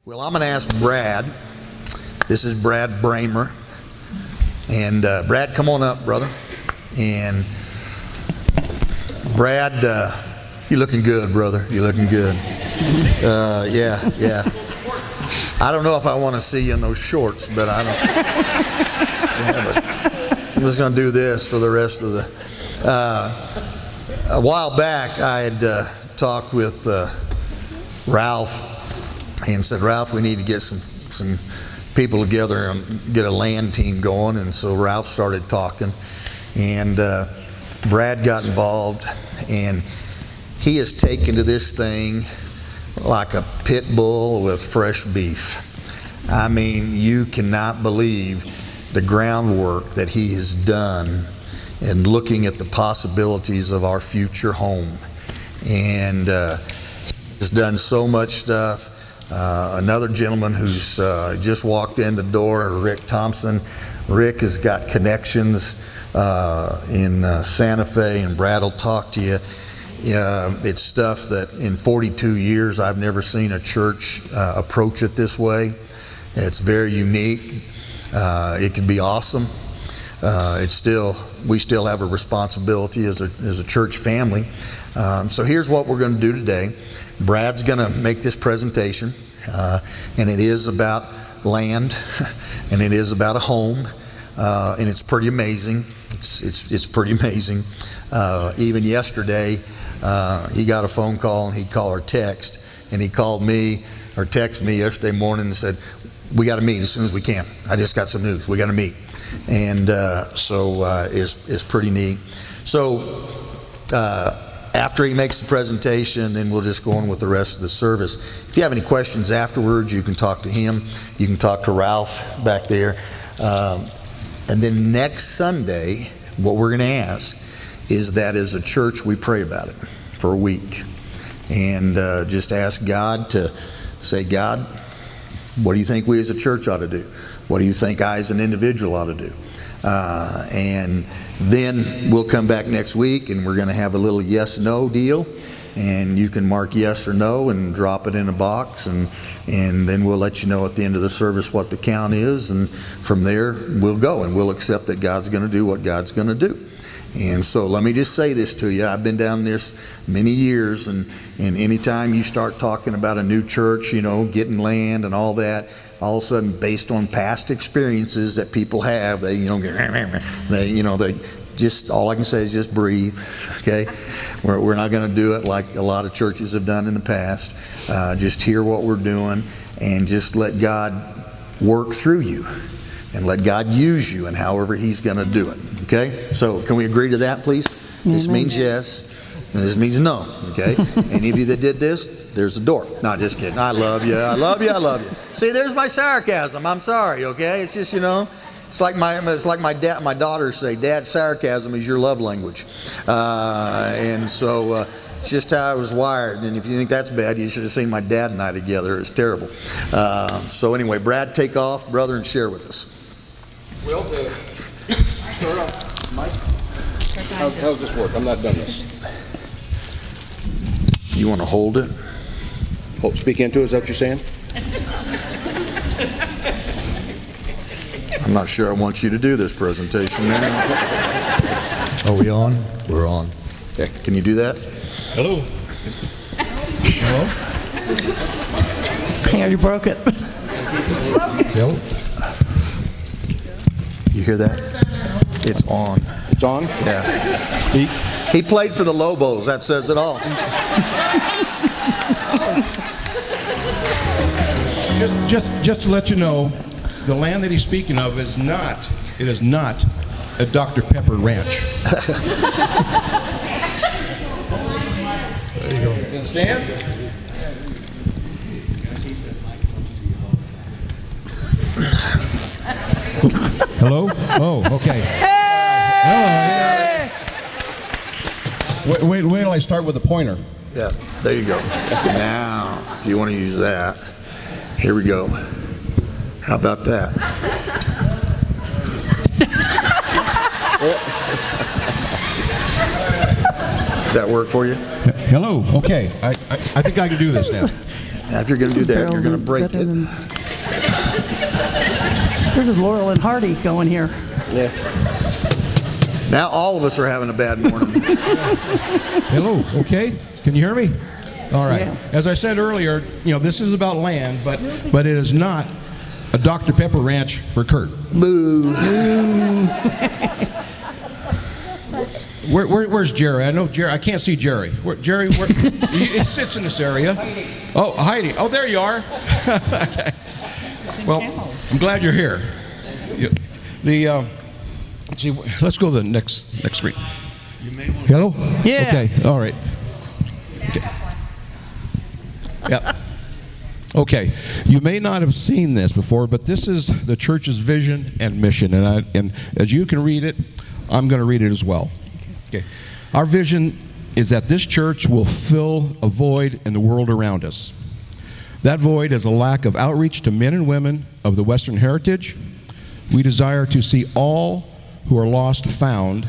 Well, I'm going to ask Brad. This is Brad Bramer. And Brad, come on up, brother. And Brad, you're looking good, brother. You're looking good. Yeah. I don't know if I want to see you in those shorts, but I don't. But I'm just going to do this for the rest of the. A while back, I had talked with Ralph and said, Ralph, we need to get some people together and get a land team going. And so Ralph started talking, and Brad got involved, and he has taken to this thing like a pit bull with fresh beef. I mean, you cannot believe the groundwork that he has done in looking at the possibilities of our future home. And he's done so much stuff. Another gentleman who's just walked in the door, Rick Thompson. Rick has got connections in Santa Fe, and Brad will talk to you. It's stuff that in 42 years I've never seen a church approach it this way. It's very unique. It can be awesome. We still have a responsibility as a church family. So here's what we're going to do today. Brad's going to make this presentation, and it is about land, and it is about a home, and it's pretty amazing. It's pretty amazing. Even yesterday, he got a phone call, and he'd call or text, and he called me or texted me yesterday morning and said, we got to meet as soon as we can. I just got some news. We got to meet. And so it's pretty neat. So after he makes the presentation, then we'll just go on with the rest of the service. If you have any questions afterwards, you can talk to him. You can talk to Ralph back there. And then next Sunday, what we're going to ask is that as a church, we pray about it for a week. And just ask God to say, God, what do you think we as a church ought to do? What do you think I as an individual ought to do? And then we'll come back next week, and we're going to have a little yes-no deal. And you can mark yes or no and drop it in a box. And then we'll let you know at the end of the service what the count is. And from there, we'll go, and we'll accept that God's going to do what God's going to do. And so let me just say this to you. I've been down this many years, and anytime you start talking about a new church, getting land and all that, all of a sudden, based on past experiences that people have, they just, all I can say is just breathe, okay? We're not going to do it like a lot of churches have done in the past. Just hear what we're doing, and just let God work through you, and let God use you, and however He's going to do it, okay? So can we agree to that, please? Amen. This means yes, and this means no, okay? Any of you that did this, there's the door. No, just kidding. I love you. I love you. I love you. See, there's my sarcasm. I'm sorry, okay? It's just, it's like my dad, my daughters say, Dad, sarcasm is your love language. And so it's just how I was wired. And if you think that's bad, you should have seen my dad and I together. It's terrible. So anyway, Brad, take off, brother, and share with us. Well, start off, Mike. How's this work? I'm not done this. You want to hold it? Speak into it, is that what you're saying? I'm not sure I want you to do this presentation now. Are we on? We're on. Okay. Can you do that? Hello. Yeah, you broke it. Hello. You hear that? It's on. It's on? Yeah. Speak. He played for the Lobos. That says it all. Just to let you know, the land that he's speaking of is not a Dr. Pepper ranch. There you go. You understand? Hello? Oh, okay. Hey! Wait till I start with a pointer. Yeah, there you go. Now, if you want to use that, here we go. How about that? Does that work for you? Hello. Okay. I think I can do this now. Now, if you're going to do that, you're going to break it. This is Laurel and Hardy going here. Yeah. Now all of us are having a bad morning. Hello, okay? Can you hear me? All right. Yeah. As I said earlier, this is about land, but it is not a Dr. Pepper ranch for Kurt. Boo. Where's Jerry? I know Jerry. I can't see Jerry. Jerry, he sits in this area. Oh, Heidi. Oh, there you are. Okay. Well, I'm glad you're here. Let's see. Let's go to the next screen. Hello? Yeah. Okay. All right. Okay. Yep. Okay. You may not have seen this before, but this is the church's vision and mission, and as you can read it, I'm going to read it as well. Okay. Our vision is that this church will fill a void in the world around us. That void is a lack of outreach to men and women of the Western heritage. We desire to see all who are lost found,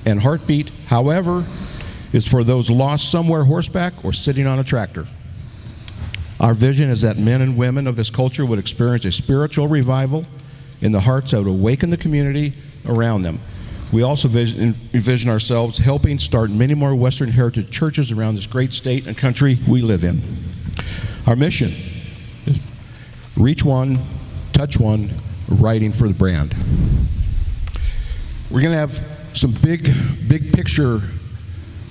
and Heartbeat, however, is for those lost somewhere horseback or sitting on a tractor. Our vision is that men and women of this culture would experience a spiritual revival in the hearts that would awaken the community around them. We also envision ourselves helping start many more Western heritage churches around this great state and country we live in. Our mission is reach one, touch one, writing for the brand. We're going to have some big picture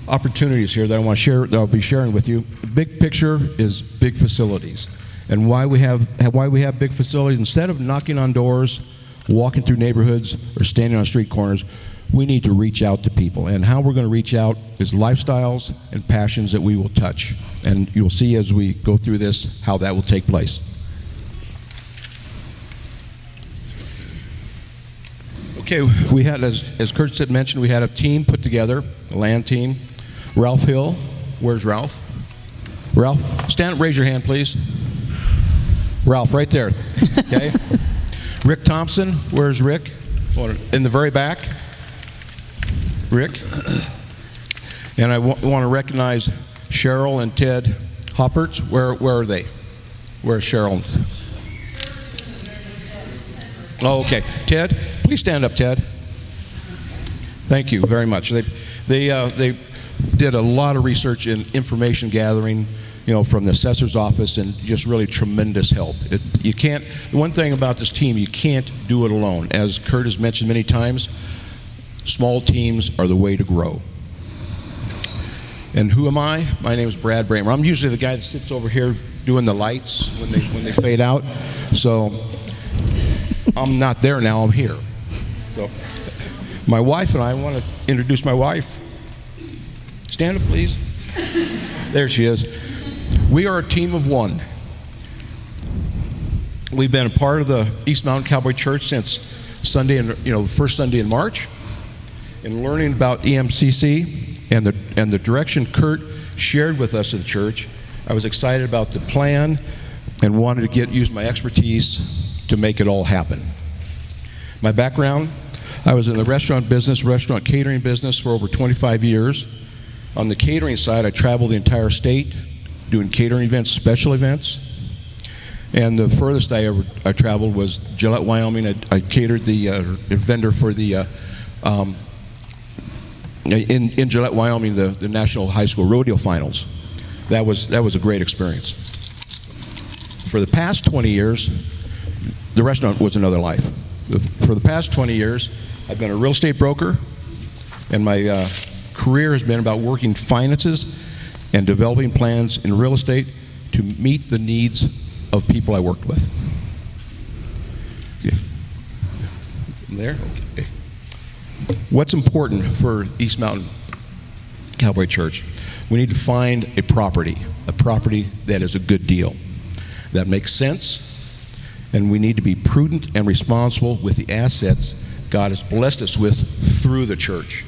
opportunities here that I want to share, that I'll be sharing with you. The big picture is big facilities, and why we have big facilities. Instead of knocking on doors, walking through neighborhoods, or standing on street corners, we need to reach out to people. And how we're going to reach out is lifestyles and passions that we will touch. And you'll see as we go through this how that will take place. Okay, we had, as Kurt said, mentioned, we had a team put together, a land team. Ralph Hill, where's Ralph? Ralph, stand up, raise your hand, please. Ralph, right there, okay? Rick Thompson, where's Rick? In the very back. Rick. And I want to recognize Cheryl and Ted Hopperts. Where are they? Where's Cheryl? Oh, okay. Ted, please stand up, Ted. Thank you very much. They did a lot of research and information gathering, from the assessor's office, and just really tremendous help. You can't. One thing about this team, you can't do it alone. As Kurt has mentioned many times, small teams are the way to grow. And who am I? My name is Brad Bramer. I'm usually the guy that sits over here doing the lights when they fade out. So I'm not there now. I'm here. So my wife and I want to introduce my wife. Stand up, please. There she is. We are a team of one. We've been a part of the East Mountain Cowboy Church since Sunday, the first Sunday in March, and learning about EMCC and the direction Kurt shared with us in the church. I was excited about the plan and wanted to use my expertise to make it all happen. My background: I was in the restaurant catering business for over 25 years. On the catering side, I traveled the entire state doing catering events, special events. And the furthest I traveled was Gillette, Wyoming. I catered the vendor for the, in Gillette, Wyoming, the National High School Rodeo Finals. That was a great experience. For the past 20 years, the restaurant was another life. For the past 20 years, I've been a real estate broker, and my career has been about working finances and developing plans in real estate to meet the needs of people I worked with. Yeah. There? Okay. What's important for East Mountain Cowboy Church? We need to find a property that is a good deal, that makes sense, and we need to be prudent and responsible with the assets God has blessed us with through the church.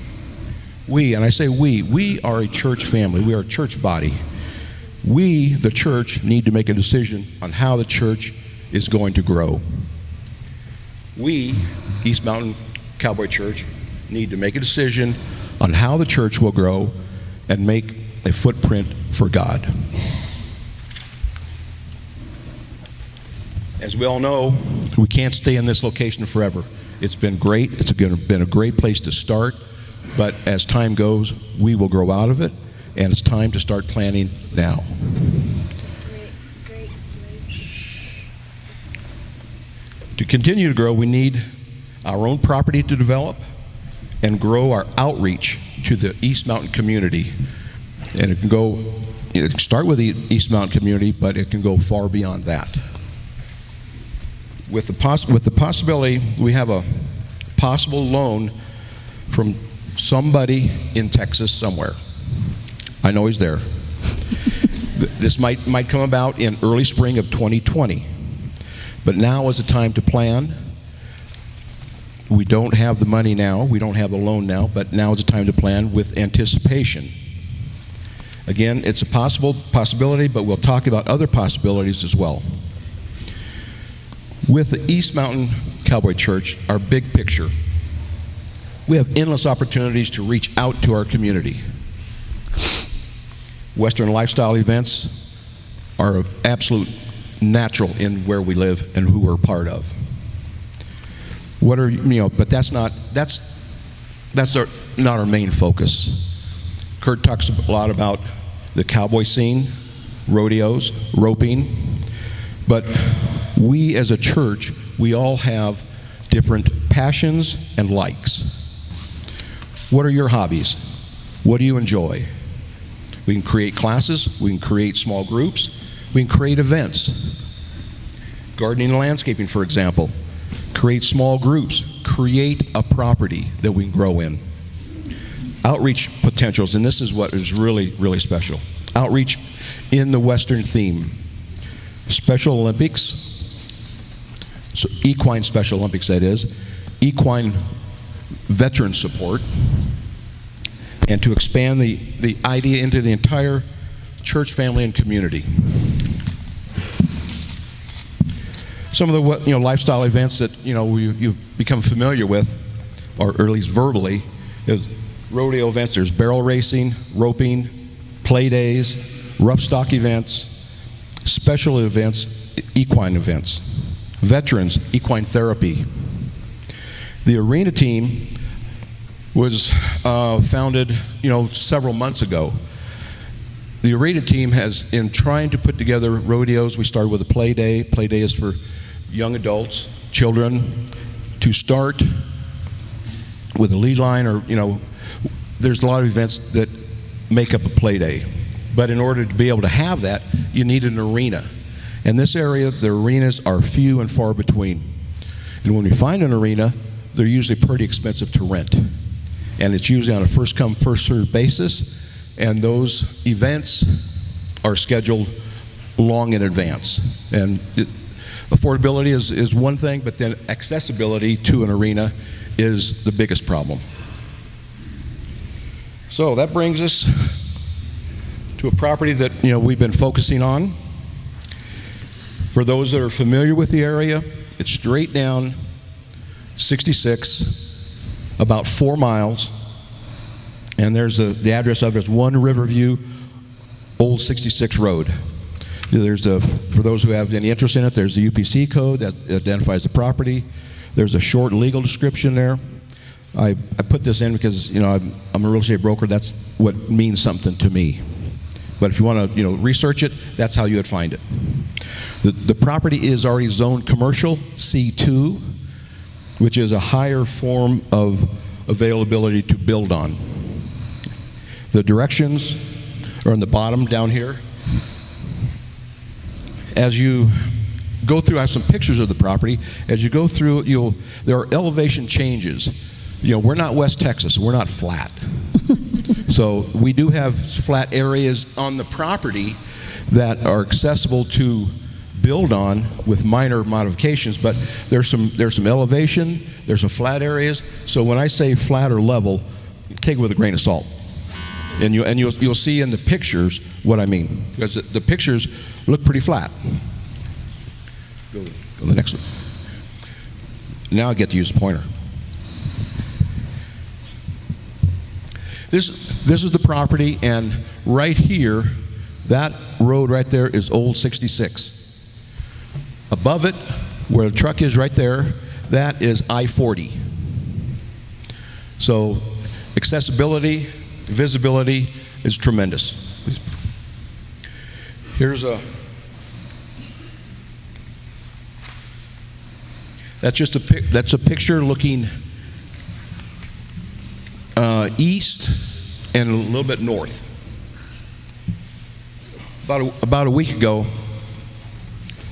We, and I say we are a church family. We are a church body. We, the church, need to make a decision on how the church is going to grow. We, East Mountain Cowboy Church, need to make a decision on how the church will grow and make a footprint for God. As we all know, we can't stay in this location forever. It's been great. It's been a great place to start. But as time goes, we will grow out of it, and it's time to start planning now. To continue to grow, we need our own property to develop and grow our outreach to the East Mountain community. And it can start with the East Mountain community, but it can go far beyond that. With the possibility, we have a possible loan from somebody in Texas somewhere. I know he's there. This might come about in early spring of 2020. But now is the time to plan. We don't have the money now. We don't have the loan now, but now is the time to plan with anticipation. Again, it's a possibility, but we'll talk about other possibilities as well. With the East Mountain Cowboy Church, our big picture, we have endless opportunities to reach out to our community. Western lifestyle events are absolute natural in where we live and who we're part of. But that's not our main focus. Kurt talks a lot about the cowboy scene, rodeos, roping, but we as a church, we all have different passions and likes. What are your hobbies? What do you enjoy? We can create classes, we can create small groups, we can create events. Gardening and landscaping, for example. Create small groups. Create a property that we can grow in. Outreach potentials, and this is what is really, really special. Outreach in the Western theme. Special Olympics, so equine Special Olympics that is, equine veteran support, and to expand the idea into the entire church family and community. Some of the lifestyle events that you've become familiar with, or at least verbally, is rodeo events. There's barrel racing, roping, play days, rough stock events, special events, equine events, veterans, equine therapy. The arena team was founded several months ago. The arena team has, in trying to put together rodeos, we started with a play day. Play day is for young adults, children, to start with a lead line, or there's a lot of events that make up a play day. But in order to be able to have that, you need an arena. In this area, the arenas are few and far between. And when we find an arena, they're usually pretty expensive to rent. And it's usually on a first come, first served basis. And those events are scheduled long in advance. And affordability is one thing, but then accessibility to an arena is the biggest problem. So that brings us to a property that we've been focusing on. For those that are familiar with the area, it's straight down 66, about 4 miles, and there's the address of it is 1 Riverview Old 66 Road. There's for those who have any interest in it, there's the UPC code that identifies the property. There's a short legal description there. I put this in because I'm a real estate broker. That's what means something to me. But if you want to research it, that's how you would find it. The property is already zoned commercial C2, which is a higher form of availability to build on. The directions are on the bottom down here. As you go through, I have some pictures of the property. As you go through, there are elevation changes. We're not West Texas. We're not flat. So we do have flat areas on the property that are accessible to build on with minor modifications, but there's some elevation, there's some flat areas. So when I say flat or level, take it with a grain of salt. And you'll see in the pictures what I mean, because the pictures look pretty flat. Go to the next one. Now I get to use a pointer. This is the property, and right here, that road right there is Old 66. Above it, where the truck is right there, that is I-40. So accessibility, visibility is tremendous. Here's a, that's a picture looking east and a little bit north. About a week ago,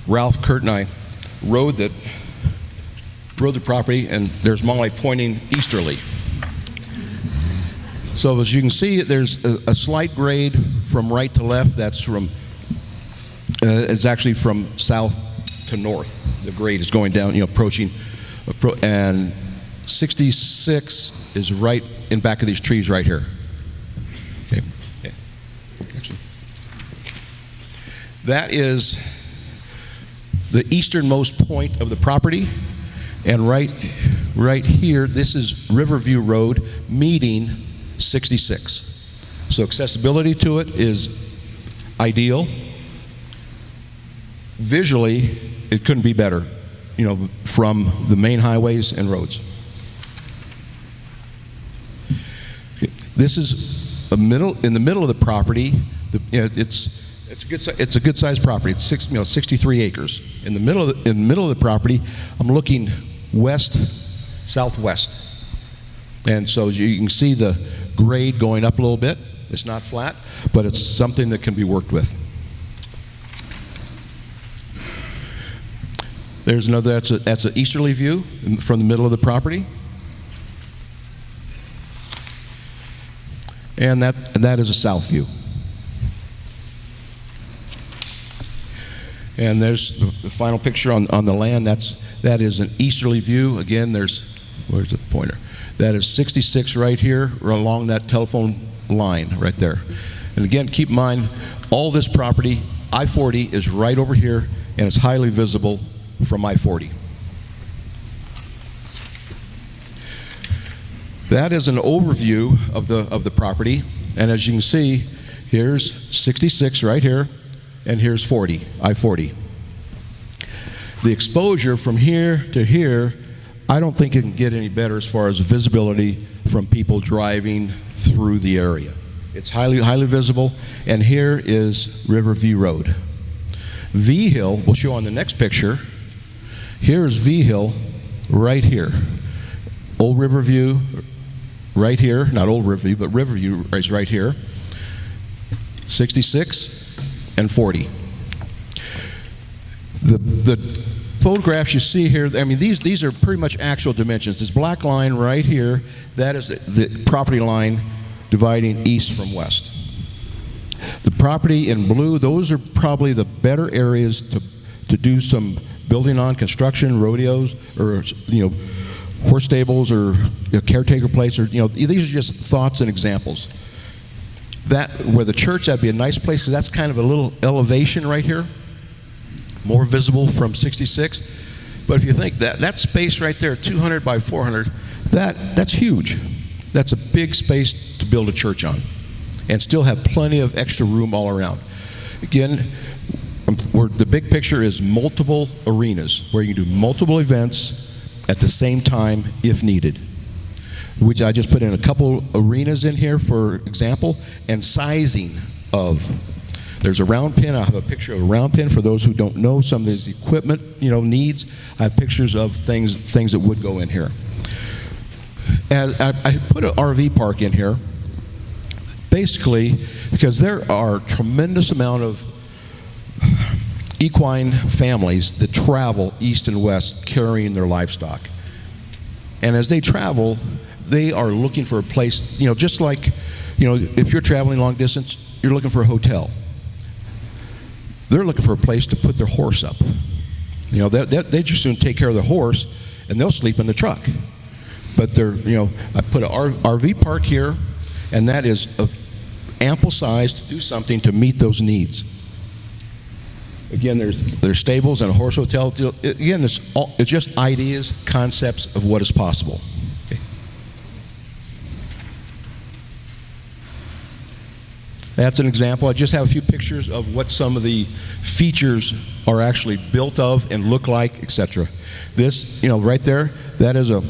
Ralph, Kurt, and I rode the property, and there's Molly pointing easterly. So as you can see, there's a slight grade from right to left. That's from it's actually from south to north. The grade is going down, approaching, and 66 is right in back of these trees right here. Okay. Yeah. That is the easternmost point of the property, and right here, this is Riverview Road meeting 66. So accessibility to it is ideal. Visually, it couldn't be better, from the main highways and roads. This is in the middle of the property. It's a good sized property. It's 63 acres. In the middle of the property, I'm looking west southwest, and so you can see the grade going up a little bit. It's not flat, but it's something that can be worked with. There's another. That's an easterly view from the middle of the property, and that is a south view. And there's the final picture on the land. That is an easterly view. Again, where's the pointer? That is 66 right here, along that telephone line right there. And again, keep in mind, all this property, I-40 is right over here, and it's highly visible from I-40. That is an overview of the property, and as you can see, here's 66 right here, and here's 40, I-40. The exposure from here to here, I don't think it can get any better as far as visibility from people driving through the area. It's highly visible, and here is Riverview Road. V Hill, we'll show on the next picture. Here's V Hill right here. Old Riverview right here, not Old Riverview, but Riverview is right here. 66 and 40. The photographs you see here, I mean, these are pretty much actual dimensions. This black line right here, that is the property line dividing east from west. The property in blue, those are probably the better areas to do some building on, construction, rodeos, or horse stables, or caretaker place, or these are just thoughts and examples. That where the church, that'd be a nice place, because that's kind of a little elevation right here, more visible from 66. But if you think that space right there, 200 by 400, that's huge. That's a big space to build a church on, and still have plenty of extra room all around. Again, the big picture is multiple arenas where you can do multiple events at the same time if needed. Which I just put in a couple arenas in here for example, and sizing of. There's a round pin. I have a picture of a round pin for those who don't know some of these equipment needs. I have pictures of things that would go in here. And I put an RV park in here basically because there are tremendous amount of equine families that travel east and west carrying their livestock. And as they travel, they are looking for a place, just like, if you're traveling long distance, you're looking for a hotel. They're looking for a place to put their horse up. They just soon take care of the horse, and they'll sleep in the truck. But I put an RV park here, and that is ample size to do something to meet those needs. Again, there's stables and a horse hotel. Again, it's just ideas, concepts of what is possible. Okay. That's an example. I just have a few pictures of what some of the features are actually built of and look like, etc. This, right there, that is a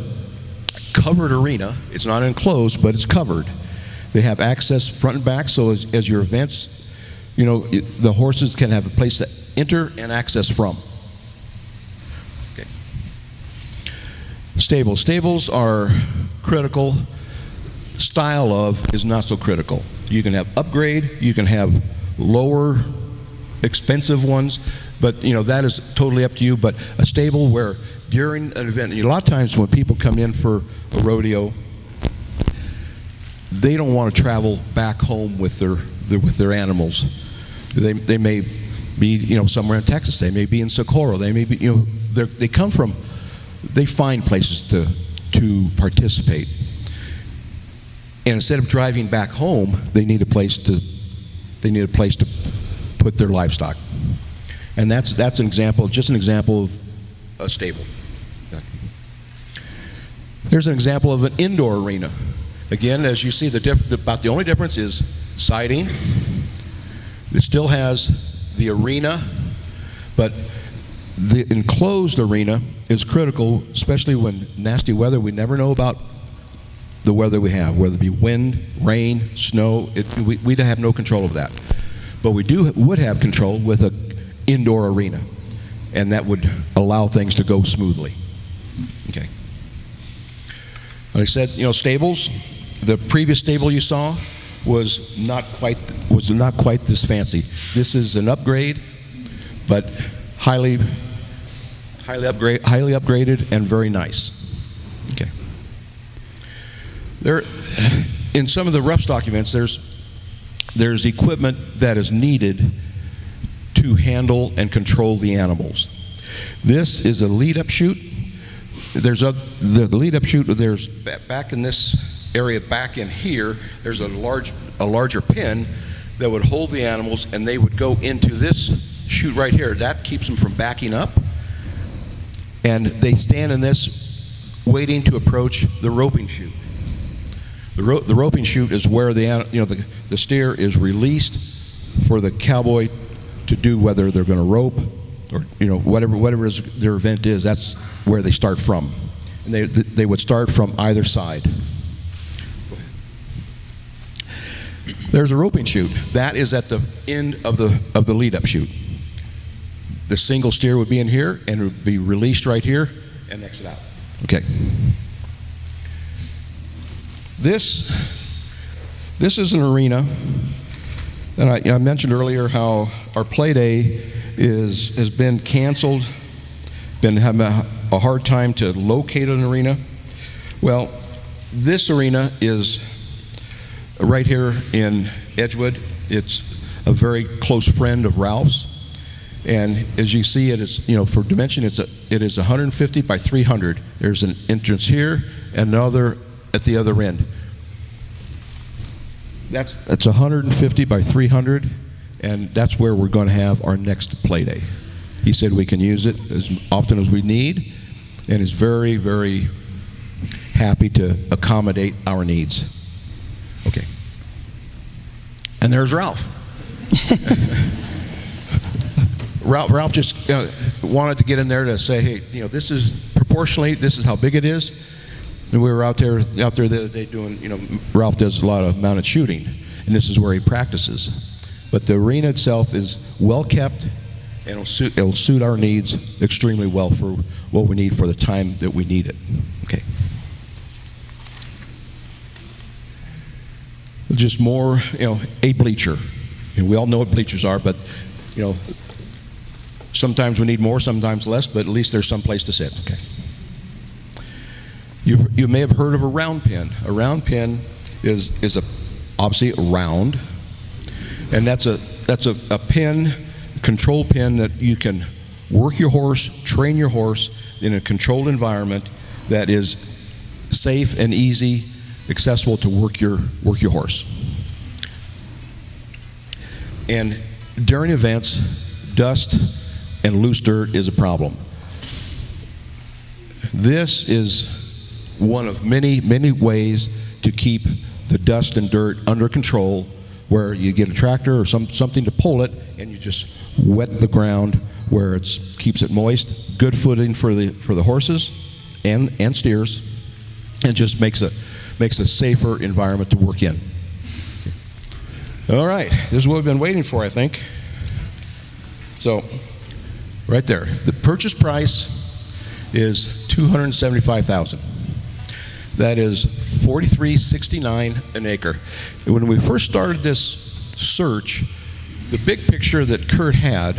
covered arena. It's not enclosed, but it's covered. They have access front and back, so as your events, the horses can have a place to enter and access from. Okay. Stables. Stables are critical. Style of is not so critical. You can have upgrade, you can have lower expensive ones, but that is totally up to you. But a stable where during an event, a lot of times when people come in for a rodeo, they don't want to travel back home with their animals. They may be somewhere in Texas. They may be in Socorro. They may be they find places to participate. And instead of driving back home, they need a place to put their livestock. And that's an example, just an example of a stable. Here's an example of an indoor arena. Again, as you see, about the only difference is siding. It still has the arena, but the enclosed arena is critical, especially when nasty weather. We never know about the weather we have, whether it be wind, rain, snow. We have no control of that. But we would have control with an indoor arena, and that would allow things to go smoothly. Okay. Like I said, stables. The previous stable you saw was not quite this fancy. This is an upgrade, but highly upgraded and very nice. Okay. There, in some of the rough stock events, there's equipment that is needed to handle and control the animals. This is a lead-up chute. There's the lead-up chute. There's back in this area, back in here, there's a larger pin that would hold the animals, and they would go into this chute right here. That keeps them from backing up, and they stand in this waiting to approach the roping chute. The roping chute is where the steer is released for the cowboy to do, whether they're going to rope or whatever their event is. That's where they start from, and they would start from either side. There's a roping chute. That is at the end of the lead-up chute. The single steer would be in here, and it would be released right here and exit out. Okay. This is an arena, and I mentioned earlier how our play day has been canceled, been having a hard time to locate an arena. Well, this arena is right here in Edgewood. It's a very close friend of Ralph's, and as you see, it is, for dimension, it is 150 by 300. There's an entrance here and another at the other end. That's 150 by 300, and that's where we're going to have our next play day. He said we can use it as often as we need, and is very, very happy to accommodate our needs. Okay. And there's Ralph. Ralph just wanted to get in there to say, hey, this is proportionally, this is how big it is. And we were out there the other day doing, Ralph does a lot of mounted shooting, and this is where he practices. But the arena itself is well kept, and it'll suit our needs extremely well for what we need for the time that we need it. Okay. Just more, a bleacher. We all know what bleachers are, but, sometimes we need more, sometimes less, but at least there's some place to sit. Okay. You may have heard of a round pin. A round pin is obviously round, and that's a pin, control pin that you can work your horse, train your horse in a controlled environment that is safe and easy, accessible to work your horse. And during events, dust and loose dirt is a problem. This is one of many, many ways to keep the dust and dirt under control where you get a tractor or something to pull it, and you just wet the ground where it keeps it moist. Good footing for the horses and steers, and just makes a safer environment to work in. All right, this is what we've been waiting for, I think. So, right there, the purchase price is $275,000. That is $43.69 an acre. When we first started this search, the big picture that Kurt had,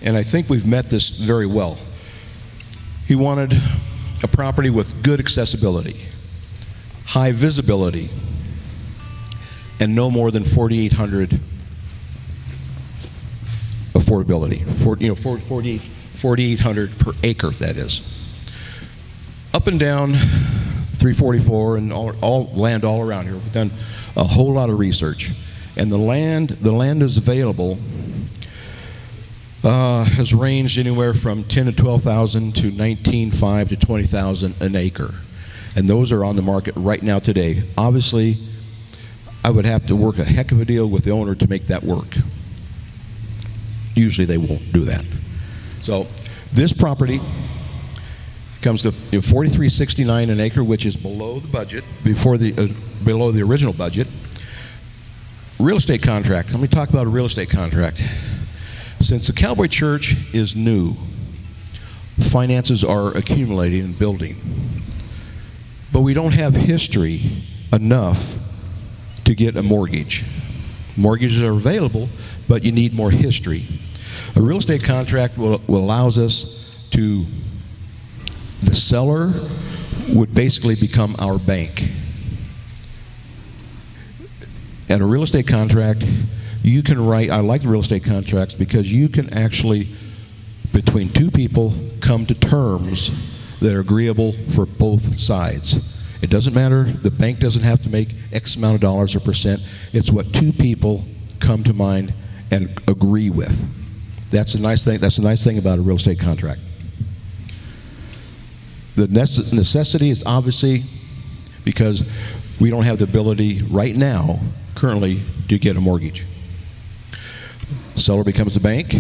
and I think we've met this very well, he wanted a property with good accessibility, high visibility, and no more than 4,800 affordability. 4,800 per acre, that is. Up and down 344 and all land all around here. We've done a whole lot of research, and the land is available has ranged anywhere from 10 to 12,000 to 19.5 to 20,000 an acre, and those are on the market right now today. Obviously, I would have to work a heck of a deal with the owner to make that work. Usually, they won't do that. So, this property comes to $43.69 an acre, which is below the budget, below the original budget. Real estate contract. Let me talk about a real estate contract. Since the Cowboy Church is new, finances are accumulating and building, but we don't have history enough to get a mortgage. Mortgages are available, but you need more history. A real estate contract will allows us to, the seller would basically become our bank. And a real estate contract, you can write, I like real estate contracts because you can actually, between two people, come to terms that are agreeable for both sides. It doesn't matter, the bank doesn't have to make X amount of dollars or percent. It's what two people come to mind and agree with. That's a nice thing. That's a nice thing about a real estate contract. The necessity is obviously because we don't have the ability right now, currently, to get a mortgage. Seller becomes the bank,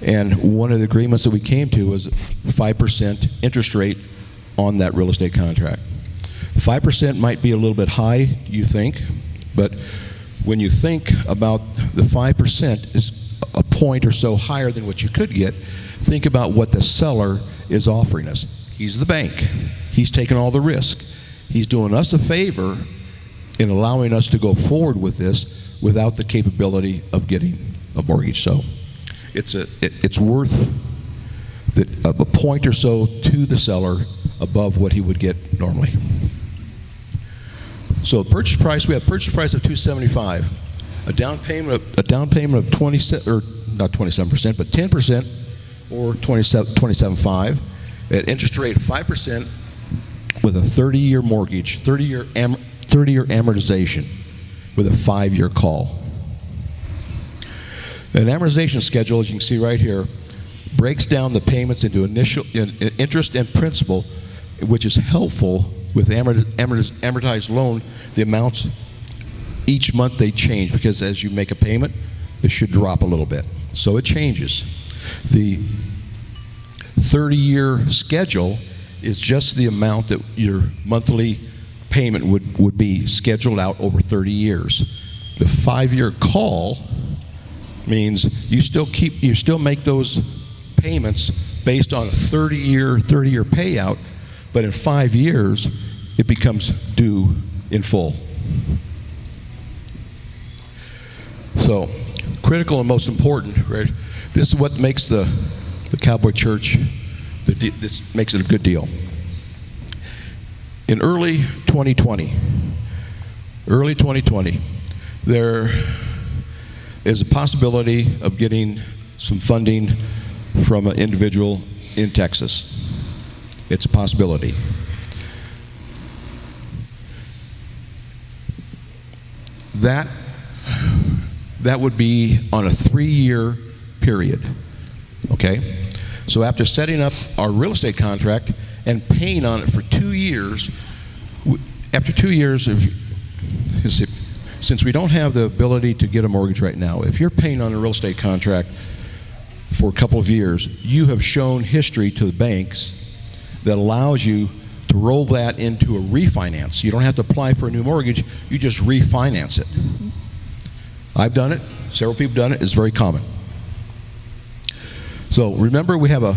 and one of the agreements that we came to was 5% interest rate on that real estate contract. 5% might be a little bit high, you think, but when you think about the 5% is a point or so higher than what you could get, think about what the seller is offering us. He's the bank. He's taking all the risk. He's doing us a favor in allowing us to go forward with this without the capability of getting a mortgage. So it's worth a point or so to the seller above what he would get normally. So purchase price, we have purchase price of $275, a down payment of 27, or not 27%, but 10%, or 27.5, at interest rate of 5%, with a 30-year mortgage, 30-year amortization, with a 5-year call. An amortization schedule, as you can see right here, breaks down the payments into initial interest and principal, which is helpful with amortized loan. The amounts each month they change because as you make a payment, it should drop a little bit. So it changes. The 30-year schedule is just the amount that your monthly payment would be scheduled out over 30 years. The 5-year call means you still make those payments based on a 30-year payout, but in 5 years it becomes due in full. So, critical and most important, right? This is what makes the Cowboy Church, this makes it a good deal. In early 2020, there is a possibility of getting some funding from an individual in Texas. It's a possibility. That would be on a 3-year period, okay? So after setting up our real estate contract and paying on it for 2 years, after 2 years, since we don't have the ability to get a mortgage right now, if you're paying on a real estate contract for a couple of years, you have shown history to the banks that allows you to roll that into a refinance. You don't have to apply for a new mortgage, you just refinance it. I've done it, several people have done it, it's very common. So remember, we have a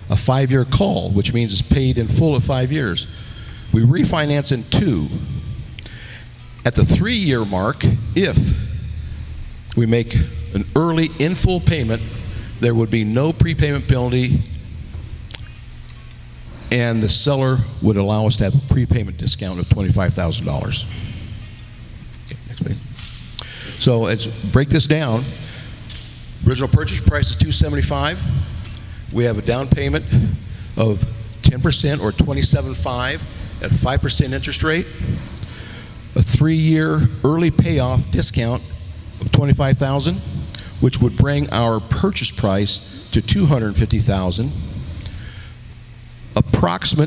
5-year call, which means it's paid in full at 5 years. We refinance in 2. At the 3-year mark, if we make an early in full payment, there would be no prepayment penalty, and the seller would allow us to have a prepayment discount of $25,000. Okay, next page. So let's break this down. Original purchase price is $275,000. We have a down payment of 10% or $27,500 at a 5% interest rate. A 3-year early payoff discount of $25,000, which would bring our purchase price to $250,000.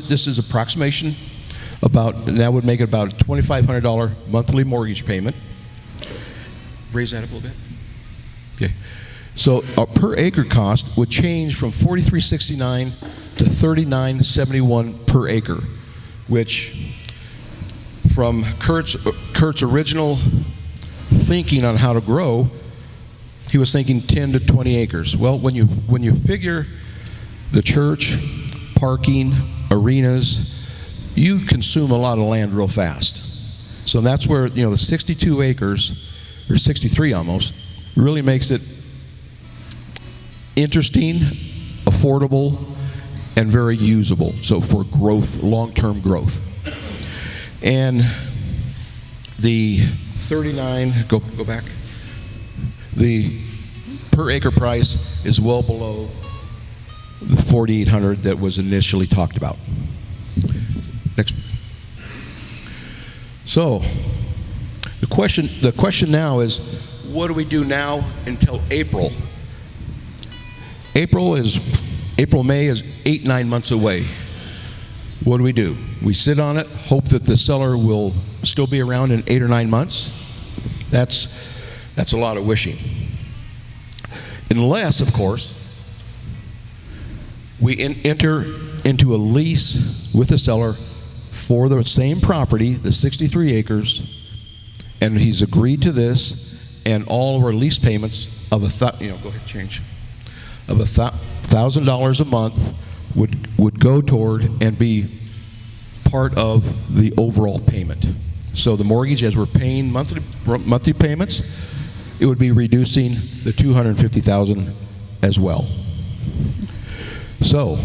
This is approximation, that would make it about a $2,500 monthly mortgage payment. Raise that up a little bit. Okay. So our per acre cost would change from $43.69 to $39.71 per acre, which from Kurt's original thinking on how to grow, he was thinking 10 to 20 acres. Well, when you figure the church, parking, arenas, you consume a lot of land real fast. So that's where, the 62 acres, or 63 almost, really makes it interesting, affordable, and very usable. So for growth, long-term growth. And the 39, go back. The per acre price is well below the $4,800 that was initially talked about. Next. So the question now is, what do we do now until April? April, May is 8-9 months away. What do? We sit on it, hope that the seller will still be around in 8 or 9 months. That's a lot of wishing. Unless, of course, we enter into a lease with the seller for the same property, the 63 acres, and he's agreed to this, and all of our lease payments of $1,000 a month would go toward and be part of the overall payment. So the mortgage, as we're paying monthly payments, it would be reducing the $250,000 as well. So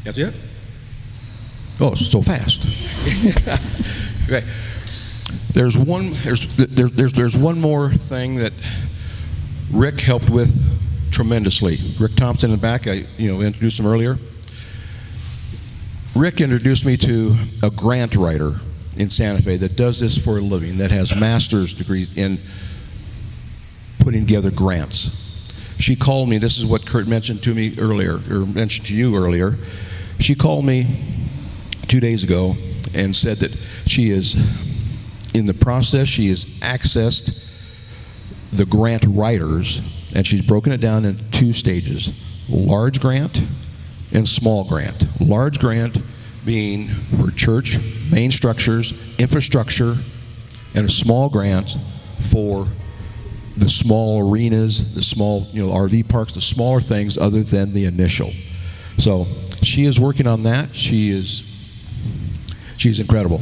that's it. Oh, so fast. Okay. There's one more thing that Rick helped with tremendously. Rick Thompson in the back, I introduced him earlier. Rick introduced me to a grant writer in Santa Fe that does this for a living, that has master's degrees in putting together grants. She called me, this is what Kurt mentioned to me earlier, or mentioned to you earlier. She called me 2 days ago and said that she is in the process, she has accessed the grant writers, and she's broken it down in 2 stages: large grant and small grant. Large grant being for church, main structures, infrastructure, and a small grant for the small arenas, the small RV parks, the smaller things other than the initial. So she is working on that. She's incredible.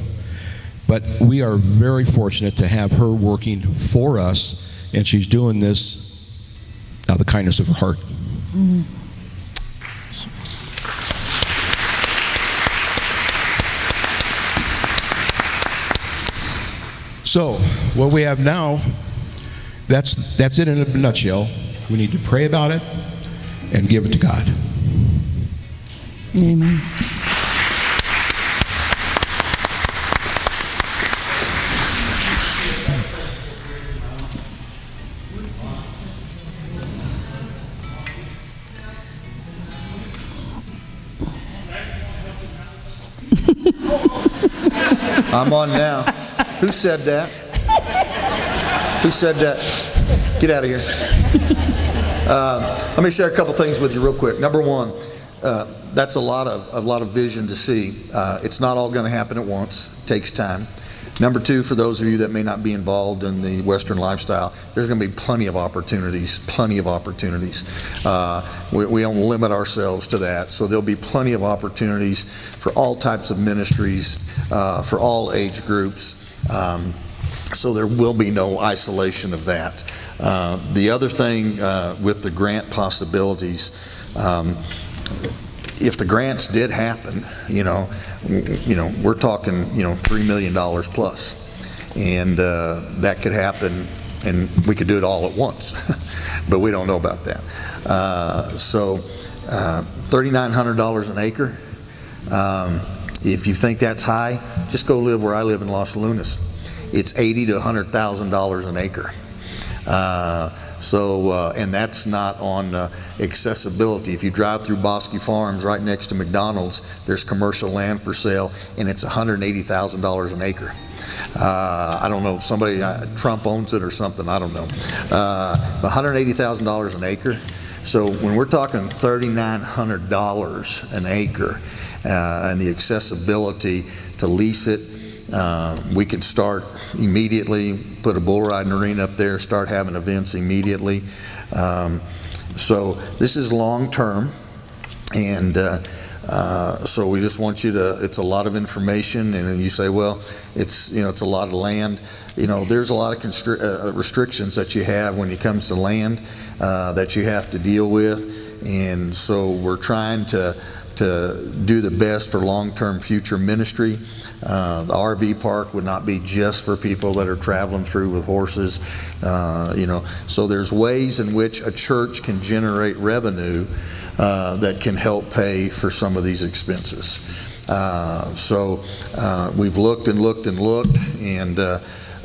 But we are very fortunate to have her working for us, and she's doing this out of the kindness of her heart. Mm. So what we have now, that's it in a nutshell. We need to pray about it and give it to God. Amen. I'm on now. Who said that? Who said that? Get out of here. Let me share a couple things with you real quick. Number one, that's a lot of vision to see. It's not all going to happen at once. It takes time. Number two, for those of you that may not be involved in the Western lifestyle, there's going to be plenty of opportunities. We don't limit ourselves to that. So there'll be plenty of opportunities for all types of ministries, for all age groups. So there will be no isolation of that. The other thing with the grant possibilities, if the grants did happen, we're talking, $3 million plus, and that could happen, and we could do it all at once, but we don't know about that. So $3,900 an acre. If you think that's high, just go live where I live in Los Lunas. It's $80,000 to $100,000 an acre. And that's not on accessibility. If you drive through Bosque Farms right next to McDonald's, there's commercial land for sale, and it's $180,000 an acre. I don't know, Trump owns it or something, I don't know. $180,000 an acre. So when we're talking $3,900 an acre, and the accessibility to lease it, we could start immediately, put a bull riding arena up there, start having events immediately. So this is long term, and so we just want you to, it's a lot of information, and then you say, well, it's a lot of land. There's a lot of restrictions that you have when it comes to land that you have to deal with, and so we're trying to do the best for long-term future ministry. The RV park would not be just for people that are traveling through with horses, so there's ways in which a church can generate revenue that can help pay for some of these expenses. We've looked and looked and looked, and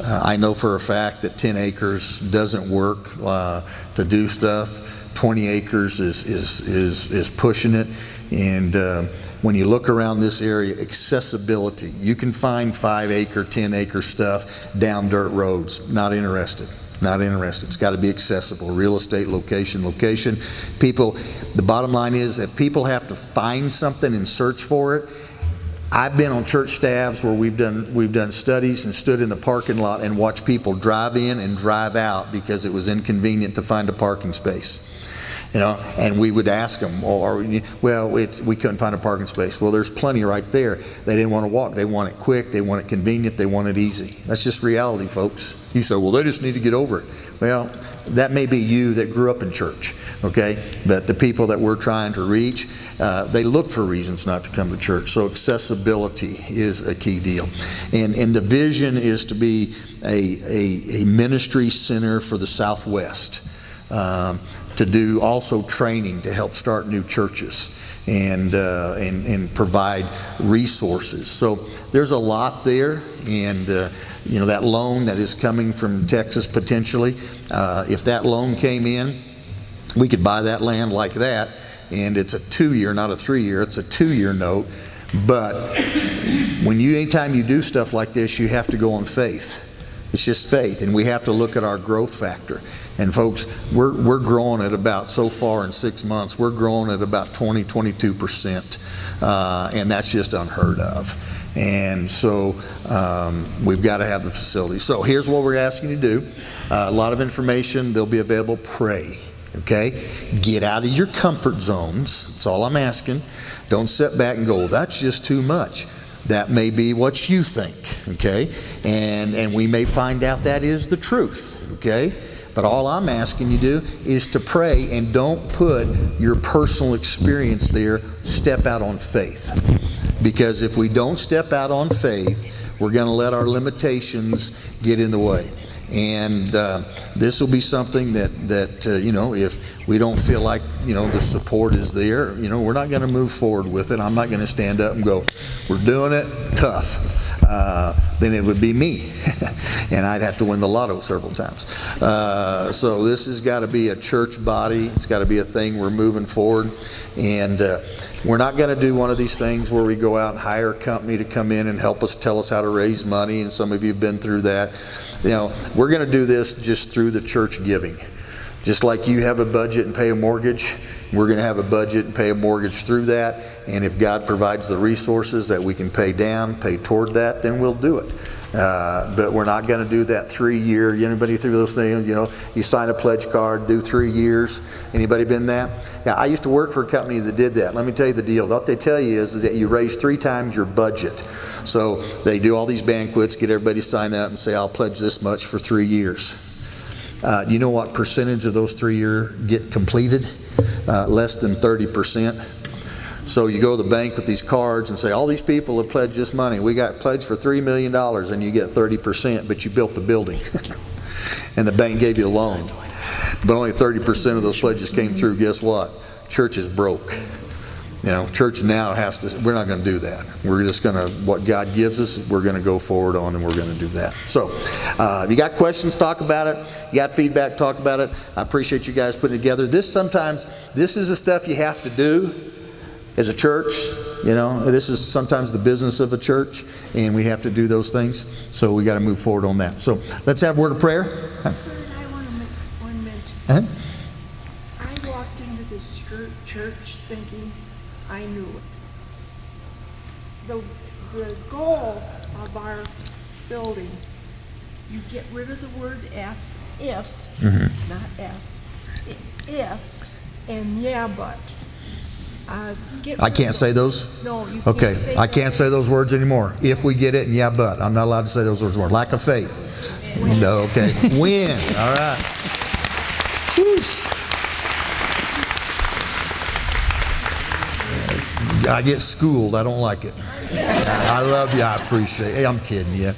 I know for a fact that 10 acres doesn't work to do stuff. 20 acres is pushing it. And when you look around this area, accessibility, you can find 5-acre, 10-acre stuff down dirt roads. Not interested. It's got to be accessible. Real estate, location. People, the bottom line is that people have to find something and search for it. I've been on church staffs where we've done studies and stood in the parking lot and watched people drive in and drive out because it was inconvenient to find a parking space. And we would ask them, we couldn't find a parking space. Well, there's plenty right there. They didn't want to walk. They want it quick. They want it convenient. They want it easy. That's just reality, folks. You say, well, they just need to get over it. Well, that may be you that grew up in church, okay? But the people that we're trying to reach, they look for reasons not to come to church. So accessibility is a key deal. And the vision is to be a ministry center for the Southwest. To do also training to help start new churches and provide resources. So there's a lot there, and that loan that is coming from Texas potentially, if that loan came in, we could buy that land like that, and it's a 2-year, not a 3-year, it's a 2-year note. But anytime you do stuff like this, you have to go on faith. It's just faith, and we have to look at our growth factor. And folks, we're growing at about, so far in 6 months, we're growing at about 22%, and that's just unheard of. And so we've got to have the facility. So here's what we're asking you to do. A lot of information, they'll be available. Pray, okay? Get out of your comfort zones. That's all I'm asking. Don't sit back and go, well, that's just too much. That may be what you think, okay? And we may find out that is the truth, okay? But all I'm asking you to do is to pray, and don't put your personal experience there. Step out on faith. Because if we don't step out on faith, we're going to let our limitations get in the way. And this will be something that if we don't feel like, the support is there, we're not going to move forward with it. I'm not going to stand up and go, we're doing it, tough. then it would be me. And I'd have to win the lotto several times. So this has got to be a church body. It's got to be a thing we're moving forward. And we're not going to do one of these things where we go out and hire a company to come in and help us, tell us how to raise money. And some of you have been through that. You know, we're going to do this just through the church giving. Just like you have a budget and pay a mortgage, we're going to have a budget and pay a mortgage through that. And if God provides the resources that we can pay down, pay toward that, then we'll do it. But we're not going to do that 3-year. Anybody through those things? You know, you sign a pledge card, do 3 years. Anybody been that? Yeah, I used to work for a company that did that. Let me tell you the deal. What they tell you is that you raise 3 times your budget. So they do all these banquets, get everybody to sign up and say, I'll pledge this much for 3 years. You know what percentage of those 3 years get completed? Less than 30%. So you go to the bank with these cards and say, all these people have pledged this money. We got pledged for $3 million, and you get 30%, but you built the building. And the bank gave you a loan. But only 30% of those pledges came through. Guess what? Church is broke. You know, church now has to, we're not going to do that. We're just going to, what God gives us, we're going to go forward on, and we're going to do that. So, if you got questions, talk about it. You got feedback, talk about it. I appreciate you guys putting it together. This is the stuff you have to do as a church. You know, this is sometimes the business of a church, and we have to do those things. So we got to move forward on that. So let's have a word of prayer. I want to make one mention. I walked into this church thinking I knew it. The goal of our building, you get rid of the word if, not if, and yeah, but. I can't say those? No, you can't Okay, say I can't say those words anymore. If we get it, and yeah, but. I'm not allowed to say those words anymore. Lack of faith. No, okay. When. All right. Jeez. I get schooled. I don't like it. I love you. I appreciate it. Hey, I'm kidding you.